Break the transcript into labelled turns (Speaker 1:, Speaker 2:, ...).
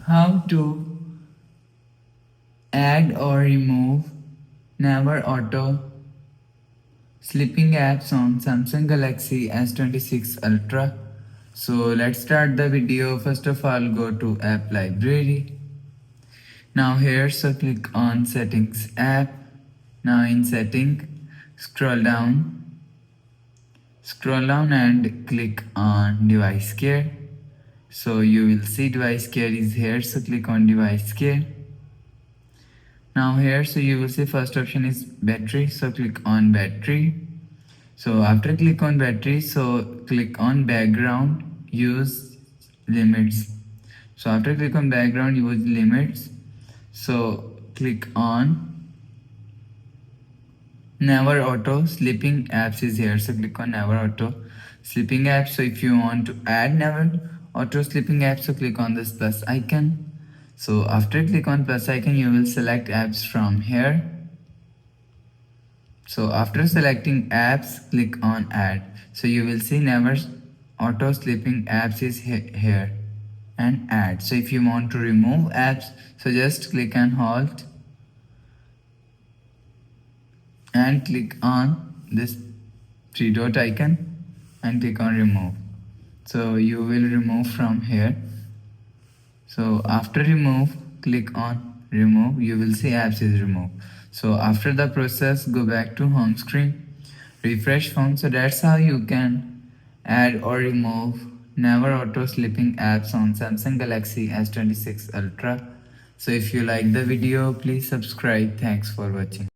Speaker 1: How to add or remove Never Auto sleeping apps on Samsung Galaxy S26 Ultra. So let's start the video. First of all, go to App Library. Now here, so click on Settings app. Now in Setting, scroll down and click on Device Care. So you will see Device Care is here, so click on Device Care. Now here, so you will see first option is battery, so click on battery. So after click on battery, so click on background use limits. So after click on background use limits, so click on Never Auto sleeping apps is here, so click on Never Auto sleeping apps. So if you want to add Never Auto sleeping apps, so click on this plus icon. So after click on plus icon, you will select apps from here. So after selecting apps, click on add. So you will see Never Auto sleeping apps is here and add. So if you want to remove apps, so just click and hold and click on this three dot icon and click on remove. So you will remove from here. So after remove, click on remove, you will see apps is removed. So after the process, go back to home screen, refresh phone. So that's how you can add or remove Never Auto sleeping apps on Samsung Galaxy S26 Ultra. So if you like the video, please subscribe. Thanks for watching.